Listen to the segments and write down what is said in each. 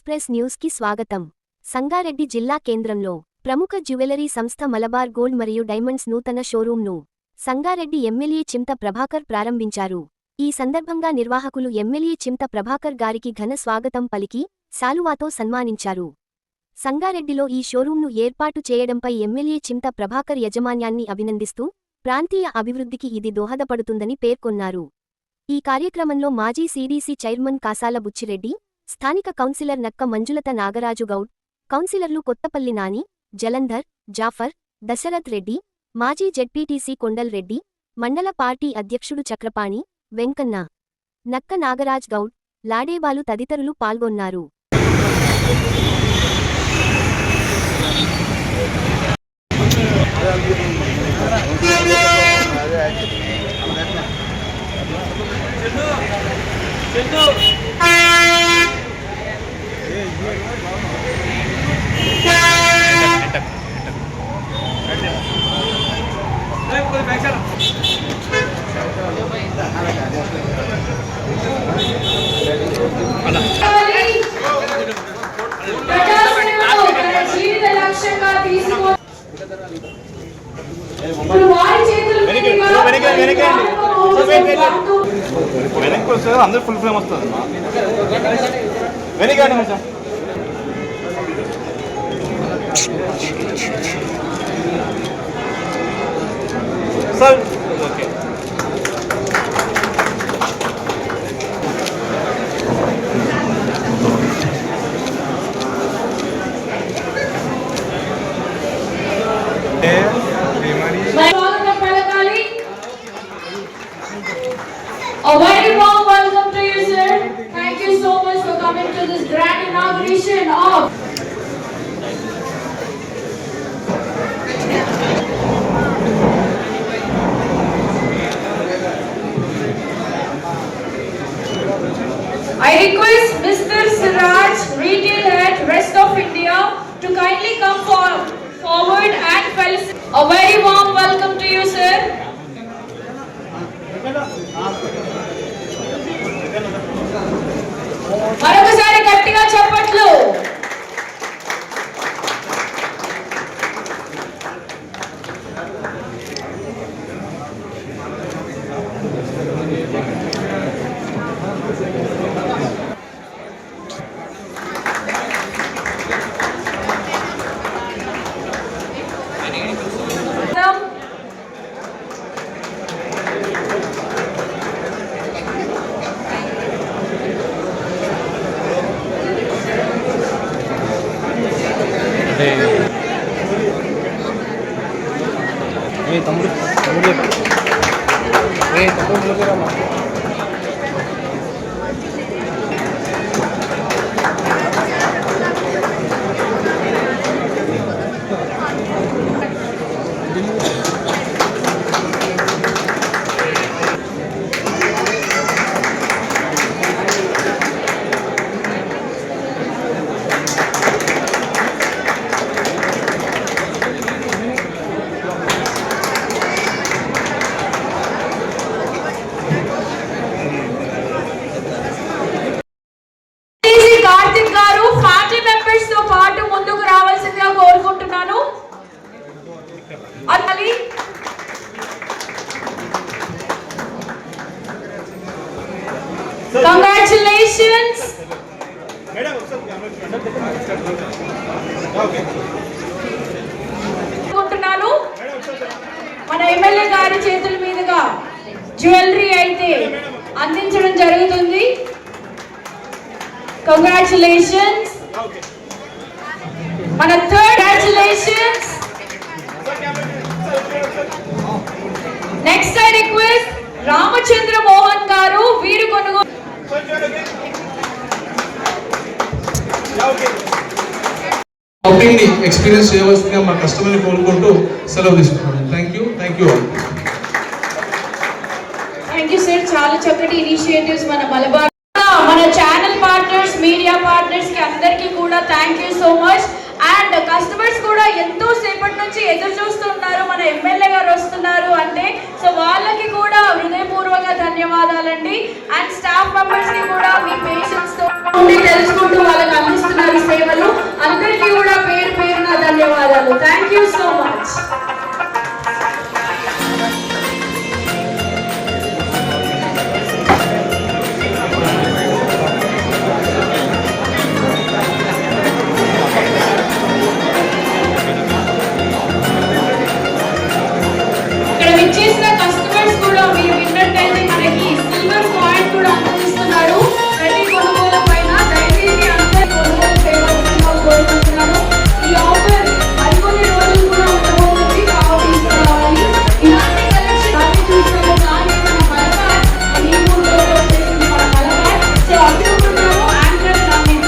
Express news కి స్వాగతం. సంగారెడ్డి జిల్లా కేంద్రంలో ప్రముఖ జ్యువెలరీ సంస్థ మలబార్ గోల్డ్ మరియు డైమండ్స్ నూతన షోరూంను సంగారెడ్డి ఎమ్మెల్యే చింత ప్రభాకర్ ప్రారంభించారు. ఈ సందర్భంగా నిర్వాహకులు ఎమ్మెల్యే చింత ప్రభాకర్ గారికి ఘన స్వాగతం పలికి శాలువాతో సన్మానించారు. సంగారెడ్డిలో ఈ షోరూంను ఏర్పాటు చేయడంపై ఎమ్మెల్యే చింత ప్రభాకర్ యాజమాన్యాన్ని అభినందిస్తూ ప్రాంతీయ అభివృద్ధికి ఇది దోహదపడుతుందని పేర్కొన్నారు. ఈ కార్యక్రమంలో మాజీ సీడీసీ చైర్మన్ కాసాల బుచ్చిరెడ్డి, స్థానిక కౌన్సిలర్ నక్క మంజులత నాగరాజు గౌడ్, కౌన్సిలర్లు కొత్తపల్లి నాని, జలంధర్, జాఫర్, దశరథ్ రెడ్డి, మాజీ జెడ్పీటీసీ కొండల్ రెడ్డి, మండల పార్టీ అధ్యక్షుడు చక్రపాణి, వెంకన్న, నక్క నాగరాజ్ గౌడ్, లాడేబాలు తదితరులు పాల్గొన్నారు. వెనక్కి వస్తే అందరూ ఫుల్ ఫ్రేమ్ వస్తుంది. వెనకాడి sir okay. A very warm welcome to you, sir. Thank you so much for coming to this grand inauguration of I request Mr. Siraj, Retail Head, Rest of India, to kindly come forward and felicitate. A very warm welcome to you, sir. మరొకసారి గట్టిగా చప్పట్లు. Congratulations. మన MLA గారి చేతుల మీదుగా jewellery అయితే అందించడం జరుగుతుంది. కంగ్రాచులేషన్స్. మన congratulations. Next I request Ramachandra Mohan గారు వీరు కొనుగోలు ఎక్స్పీరియన్స్ చేయవలసిందిగా మా కస్టమర్ని కోరుకుంటూ సెలవు తీసుకుంటున్నాను. Thank you all. Thank you sir. చాలా చక్కటి ఇనిషియేటివ్స్ మన మలబార్ మన ఛానల్ పార్ట్నర్స్, మీడియా పార్ట్నర్స్ కి అందరికీ కూడా thank you so much. And customers కూడా కూడా ఎంతో సేపటి నుంచి ఎదురు చూస్తున్నారు మన ఎమ్మెల్యే గారు వస్తున్నారు అంటే. సో వాళ్ళకి కూడా హృదయపూర్వక ధన్యవాదాలండి. అండ్ స్టాఫ్ మెంబర్స్ కి కూడా మీ పేషెన్స్ తో ఉండి తెలుసుకుంటూ వాళ్ళకి అందిస్తున్నారు సేవలు. అందరికీ కూడా పేరు పేరున ధన్యవాదాలు. Thank you so much. చేసిన కస్టమర్స్ కూడా మీరు విన్నట్టయితే మనకి సిల్వర్ కాయిన్ కూడా అందజేస్తున్నారు. ప్రతి కొనుగోలు పైన దయచేసి అందరూ కొనుగోలు చేయవలసిందిగా కోరుకుంటున్నాను. ఈ ఆఫర్ మరికొన్ని రోజులు కూడా ఉండబోతుంది కాబట్టి తీసుకురావాలి. ఇలాంటి కలెక్షన్ అన్ని చూసాము కానీ మన మలబార్ ఈ ఊళ్ళో వచ్చేసింది మన మలబార్. సో అభివృద్ధిలో యాంకర్ నమ్మిత.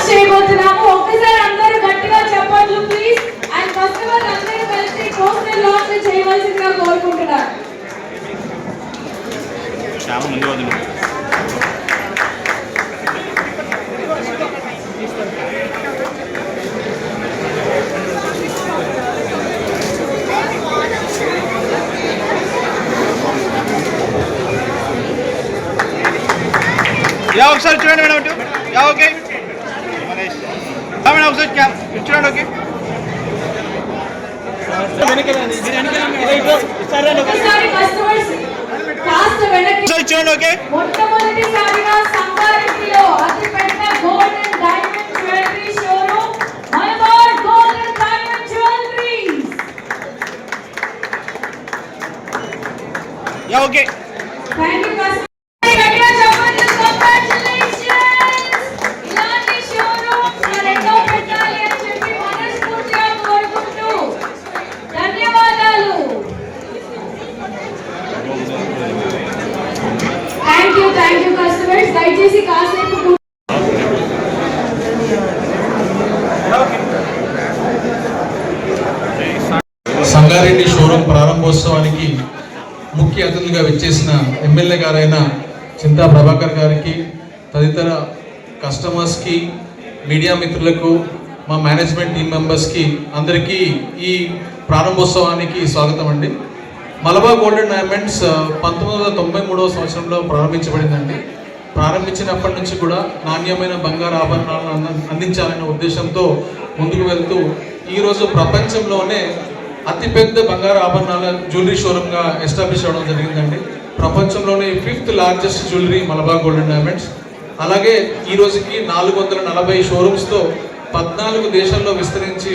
చేయబోతున్నాము. ఒక్కసారి అందరూ గట్టిగా చెప్పండి ప్లీజ్. అండ్ కస్టమర్ అందరూ కలిసి పోస్టర్ లాంచ్ చేయవలసిందిగా కోరుకుంటున్నారు. శ్యామ ముందు వదిలి యా ఒకసారి చూడండి మేడం ఇటు. యా ఓకే మనీష్ మేడం ఒకసారి క్యామ్ చూడండి. ఓకే ఒకసారి కస్టమర్స్ కాస్త వెనక్కి చూడండి. ఓకే మొట్టమొదటిసారిగా సంగారెడ్డిలో అతిపెద్ద gold and diamond jewellery showroom Malabar gold and diamond jewelleries. Yeah okay thank you customer. గట్టిగా చెప్పండి. కంగ్రాట్యులేషన్స్. ఇలాంటి షోరూమ్స్ మరెన్నో పెట్టాలి అని చెప్పి మనస్ఫూర్తిగా కోరుకుంటూ ధన్యవాదాలు. Thank you customers. దయచేసి కాసేపు సంగారెడ్డి షోరూమ్ ప్రారంభోత్సవానికి ముఖ్య అతిథిగా విచ్చేసిన ఎమ్మెల్యే గారైన చింతా ప్రభాకర్ గారికి, తదితర కస్టమర్స్కి, మీడియా మిత్రులకు, మా మేనేజ్మెంట్ టీం మెంబర్స్కి అందరికీ ఈ ప్రారంభోత్సవానికి స్వాగతం అండి. మలబార్ గోల్డెన్ డైమండ్స్ 1993వ సంవత్సరంలో ప్రారంభించబడిందండి. ప్రారంభించినప్పటి నుంచి కూడా నాణ్యమైన బంగారు ఆభరణాలను అందించాలనే ఉద్దేశంతో ముందుకు వెళ్తూ ఈరోజు ప్రపంచంలోనే అతిపెద్ద బంగారు ఆభరణాల జ్యువెలరీ షోరూమ్గా ఎస్టాబ్లిష్ అవ్వడం జరిగిందండి. ప్రపంచంలోనే 5th largest jewellery Malabar golden diamonds. అలాగే ఈ రోజుకి 440 షోరూమ్స్తో 14 దేశాల్లో విస్తరించి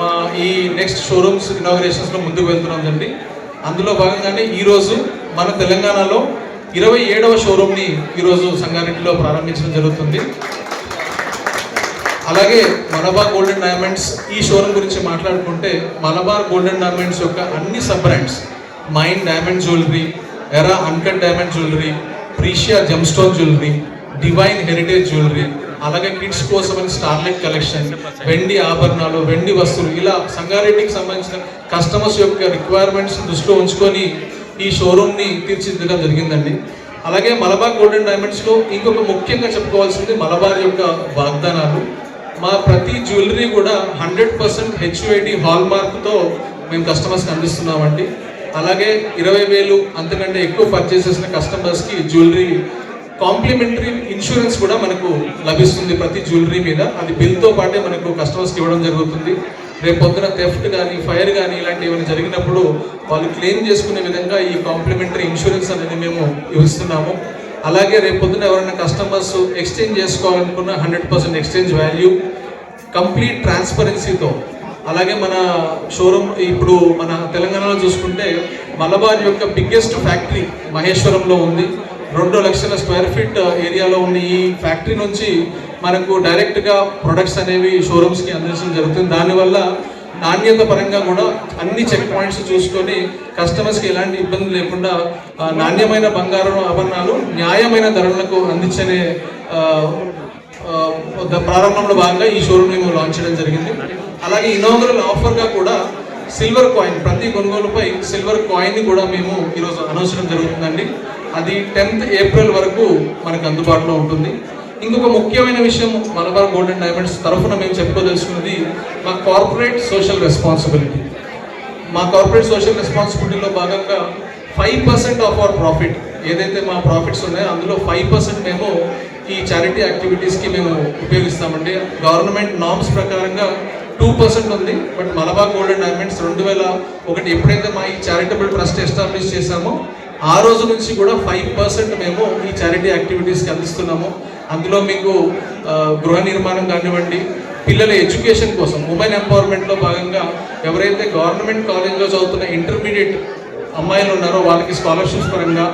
మా ఈ నెక్స్ట్ షోరూమ్స్ ఇనాగరేషన్స్లో ముందుకు వెళ్తున్నామండి. అందులో భాగంగానే ఈరోజు మన తెలంగాణలో 27వ షోరూమ్ని ఈరోజు సంగారెడ్డిలో ప్రారంభించడం జరుగుతుంది. అలాగే మలబార్ గోల్డెన్ డైమండ్స్ ఈ షోరూమ్ గురించి మాట్లాడుకుంటే మలబార్ గోల్డెన్ డైమండ్స్ యొక్క అన్ని sub brands, mind diamond jewellery, era uncut diamond jewellery, Precia gemstone jewellery, divine heritage jewellery, అలాగే కిడ్స్ కోసం అని స్టార్లైట్ కలెక్షన్, వెండి ఆభరణాలు, వెండి వస్తువులు, ఇలా సంగారెడ్డికి సంబంధించిన కస్టమర్స్ యొక్క రిక్వైర్మెంట్స్ దృష్టిలో ఉంచుకొని ఈ షోరూమ్ని తీర్చిదిద్దడం జరిగిందండి. అలాగే మలబార్ గోల్డెన్ డైమండ్స్లో ఇంకొక ముఖ్యంగా చెప్పుకోవాల్సింది మలబార్ యొక్క వాగ్దానాలు. మా ప్రతి జ్యువెలరీ కూడా 100% HUID హాల్ మార్క్తో మేము కస్టమర్స్కి అందిస్తున్నామండి. అలాగే 20,000 అంతకంటే ఎక్కువ పర్చేస్ చేసిన కస్టమర్స్కి జ్యువెలరీ కాంప్లిమెంటరీ ఇన్సూరెన్స్ కూడా మనకు లభిస్తుంది ప్రతి జ్యువెలరీ మీద. అది బిల్తో పాటే మనకు కస్టమర్స్కి ఇవ్వడం జరుగుతుంది. రేపు పొద్దున థెఫ్ట్ కానీ ఫైర్ కానీ ఇలాంటి ఏమైనా జరిగినప్పుడు వాళ్ళు క్లెయిమ్ చేసుకునే విధంగా ఈ కాంప్లిమెంటరీ ఇన్సూరెన్స్ అనేది మేము ఇస్తున్నాము. అలాగే రేపు పొద్దున ఎవరైనా కస్టమర్స్ ఎక్స్చేంజ్ చేసుకోవాలనుకున్న 100% ఎక్స్చేంజ్ వాల్యూ, కంప్లీట్ ట్రాన్స్పరెన్సీతో. అలాగే మన షోరూమ్ ఇప్పుడు మన తెలంగాణలో చూసుకుంటే మలబార్ యొక్క బిగ్గెస్ట్ ఫ్యాక్టరీ మహేశ్వరంలో ఉంది. 2 లక్షల స్క్వేర్ ఫీట్ ఏరియాలో ఉన్న ఈ ఫ్యాక్టరీ నుంచి మనకు డైరెక్ట్గా ప్రొడక్ట్స్ అనేవి షోరూమ్స్కి అందించడం జరుగుతుంది. దానివల్ల నాణ్యత పరంగా కూడా అన్ని చెక్ పాయింట్స్ చూసుకొని కస్టమర్స్కి ఎలాంటి ఇబ్బంది లేకుండా నాణ్యమైన బంగారం ఆభరణాలు న్యాయమైన ధరలకు అందించనే ప్రారంభంలో భాగంగా ఈ షోరూమ్ మేము లాంచ్ చేయడం జరిగింది. అలాగే ఇనాగరల్ ఆఫర్గా కూడా సిల్వర్ కాయిన్, ప్రతి కొనుగోలుపై సిల్వర్ కాయిన్ని కూడా మేము ఈరోజు అనౌన్స్ చేయడం జరుగుతుందండి. అది 10th ఏప్రిల్ వరకు మనకు అందుబాటులో ఉంటుంది. ఇంకొక ముఖ్యమైన విషయం మలబార్ గోల్డ్ అండ్ డైమండ్స్ తరఫున మేము చెప్పుకోదలుచుకున్నది మా కార్పొరేట్ సోషల్ రెస్పాన్సిబిలిటీ. మా కార్పొరేట్ సోషల్ రెస్పాన్సిబిలిటీలో భాగంగా 5% ఆఫ్ అవర్ ప్రాఫిట్, ఏదైతే మా ప్రాఫిట్స్ ఉన్నాయో అందులో 5% మేము ఈ చారిటీ యాక్టివిటీస్కి మేము ఉపయోగిస్తామండి. గవర్నమెంట్ నామ్స్ ప్రకారంగా 2% ఉంది. But Malabar gold and diamonds 2001 ఎప్పుడైతే మా ఈ చారిటబుల్ ట్రస్ట్ ఎస్టాబ్లిష్ చేశామో ఆ రోజు నుంచి కూడా 5% మేము ఈ చారిటీ యాక్టివిటీస్కి అందిస్తున్నాము. అందులో మీకు గృహ నిర్మాణం కానివ్వండి, పిల్లల ఎడ్యుకేషన్ కోసం ఉమెన్ ఎంపవర్మెంట్లో భాగంగా ఎవరైతే గవర్నమెంట్ కాలేజ్లో చదువుతున్న ఇంటర్మీడియట్ అమ్మాయిలు ఉన్నారో వాళ్ళకి స్కాలర్షిప్స్ పరంగా,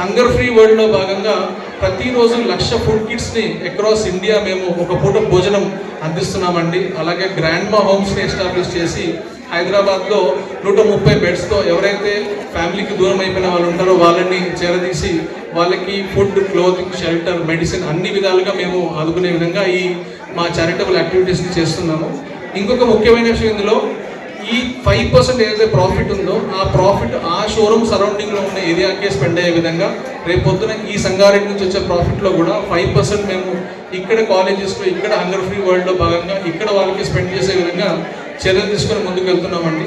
హంగర్ ఫ్రీ వరల్డ్లో భాగంగా ప్రతిరోజు 1,00,000 ఫుడ్ కిట్స్ని అక్రాస్ ఇండియా మేము ఒక పూట భోజనం అందిస్తున్నామండి. అలాగే గ్రాండ్ మా హోమ్స్ని ఎస్టాబ్లిష్ చేసి హైదరాబాద్లో 130 బెడ్స్తో ఎవరైతే ఫ్యామిలీకి దూరం అయిపోయిన వాళ్ళు ఉంటారో వాళ్ళని చేరదీసి వాళ్ళకి ఫుడ్, క్లోతింగ్, షెల్టర్, మెడిసిన్ అన్ని విధాలుగా మేము ఆదుకునే విధంగా ఈ మా చారిటబుల్ యాక్టివిటీస్ని చేస్తున్నాము. ఇంకొక ముఖ్యమైన విషయం ఇందులో ఈ 5% ఏదైతే ప్రాఫిట్ ఉందో ఆ ప్రాఫిట్ ఆ షోరూమ్ సరౌండింగ్లో ఉన్న ఏరియాకే స్పెండ్ అయ్యే విధంగా రేపు పొద్దున ఈ సంగారెడ్డి నుంచి వచ్చే ప్రాఫిట్లో కూడా 5% మేము ఇక్కడ కాలేజెస్లో, ఇక్కడ హంగర్ ఫ్రీ వరల్డ్లో భాగంగా ఇక్కడ వాళ్ళకి స్పెండ్ చేసే విధంగా చర్యలు తీసుకొని ముందుకు వెళ్తున్నామండి.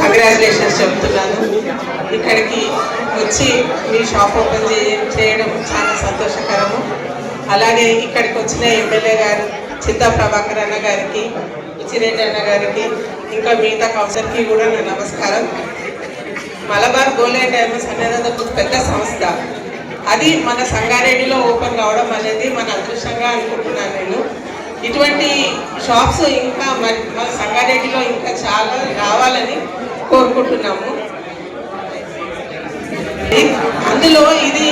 కంగ్రాచులేషన్స్ చెప్తున్నాను. ఇక్కడికి వచ్చి మీ షాప్ ఓపెన్ చేయడం చాలా సంతోషకరము. అలాగే ఇక్కడికి వచ్చిన ఎమ్మెల్యే గారు చింతా ప్రభాకర్ అన్న గారికి, పిచ్చిరెడ్డి అన్న గారికి, ఇంకా మిగతా కౌన్సిలర్కి కూడా నా నమస్కారం. మలబార్ గోల్డ్ అండ్ డైమండ్స్ అనేది ఒక పెద్ద సంస్థ. అది మన సంగారెడ్డిలో ఓపెన్ కావడం అనేది మన అదృష్టంగా అనుకుంటున్నాను నేను. ఇటువంటి షాప్స్ ఇంకా మన సంగారెడ్డిలో ఇంకా చాలా రావాలని కోరుకుంటున్నాము. అందులో ఇది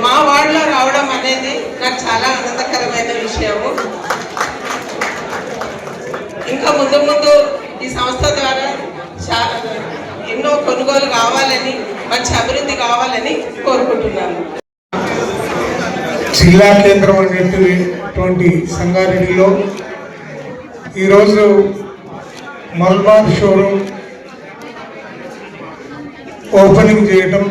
మా వార్డులో రావడం అనేది నాకు చాలా ఆనందకరమైన విషయము. ఇంకా ముందు ముందు ఈ సంస్థ ద్వారా చాలా ఎన్నో కొనుగోలు కావాలని, మంచి అభివృద్ధి కావాలని కోరుకుంటున్నాను. జిల్లా కేంద్రం అనేటువంటి సంగారెడ్డిలో ఈరోజు మల్బార్ షోరూమ్ ఓపెనింగ్ చేయటం,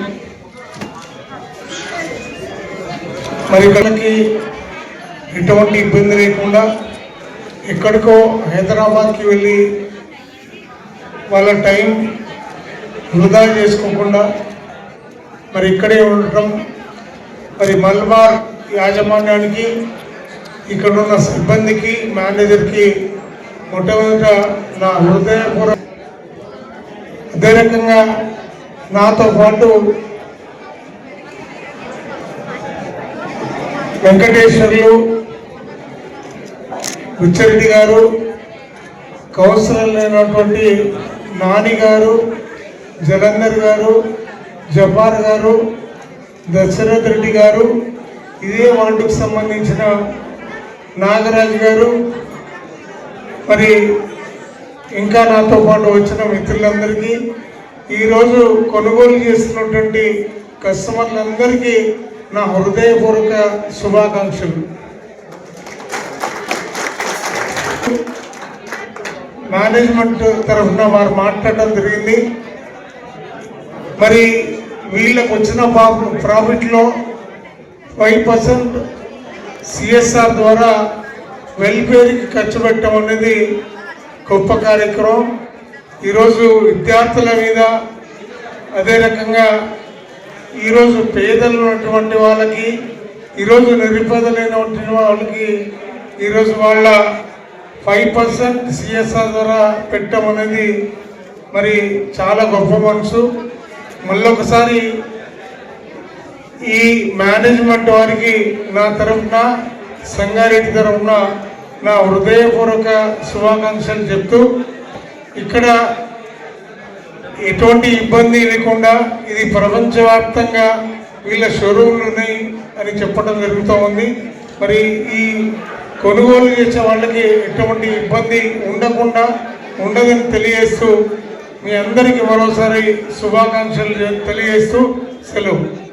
మరి ఇక్కడికి ఎటువంటి ఇబ్బంది లేకుండా ఎక్కడికో హైదరాబాద్కి వెళ్ళి వాళ్ళ టైం వృధా చేసుకోకుండా మరి ఇక్కడే ఉండటం, మరి మల్బార్ యాజమాన్యానికి, ఇక్కడున్న సిబ్బందికి, మేనేజర్కి మొట్టమొదట నా హృదయపూర్వక. అదే రకంగా నాతో పాటు వెంకటేశ్వర్లు, బుచ్చిరెడ్డి గారు, కౌన్సిలర్ అయినటువంటి నాని గారు, జలంధర్ గారు, జబ్బార్ గారు, దశరథ్ రెడ్డి గారు, ఇదే వార్డుకు సంబంధించిన నాగరాజు గారు, మరి ఇంకా నాతో పాటు వచ్చిన మిత్రులందరికీ, ఈరోజు కొనుగోలు చేస్తున్నటువంటి కస్టమర్లందరికీ నా హృదయపూర్వక శుభాకాంక్షలు. మేనేజ్మెంట్ తరఫున వారు మాట్లాడడం జరిగింది. మరి వీళ్ళకు వచ్చిన ప్రాఫిట్లో 5% సిఎస్ఆర్ ద్వారా వెల్ఫేర్కి ఖర్చు పెట్టడం అనేది గొప్ప కార్యక్రమం. ఈరోజు విద్యార్థుల మీద, అదే రకంగా ఈరోజు పేదలు ఉన్నటువంటి వాళ్ళకి, ఈరోజు నిరుపేదలైనటువంటి వాళ్ళకి ఈరోజు వాళ్ళ 5% సిఎస్ఆర్ ద్వారా పెట్టడం అనేది మరి చాలా గొప్ప మనసు. మళ్ళొకసారి ఈ మేనేజ్మెంట్ వారికి నా తరఫున, సంగారెడ్డి తరఫున నా హృదయపూర్వక శుభాకాంక్షలు చెప్తూ, ఇక్కడ ఎటువంటి ఇబ్బంది లేకుండా ఇది ప్రపంచవ్యాప్తంగా వీళ్ళ షోరూమ్లు ఉన్నాయి అని చెప్పడం జరుగుతూ ఉంది. మరి ఈ కొనుగోలు చేసే వాళ్ళకి ఎటువంటి ఇబ్బంది ఉండకుండా ఉండదని తెలియజేస్తూ మీ అందరికీ మరోసారి శుభాకాంక్షలు తెలియజేస్తూ సెలవు.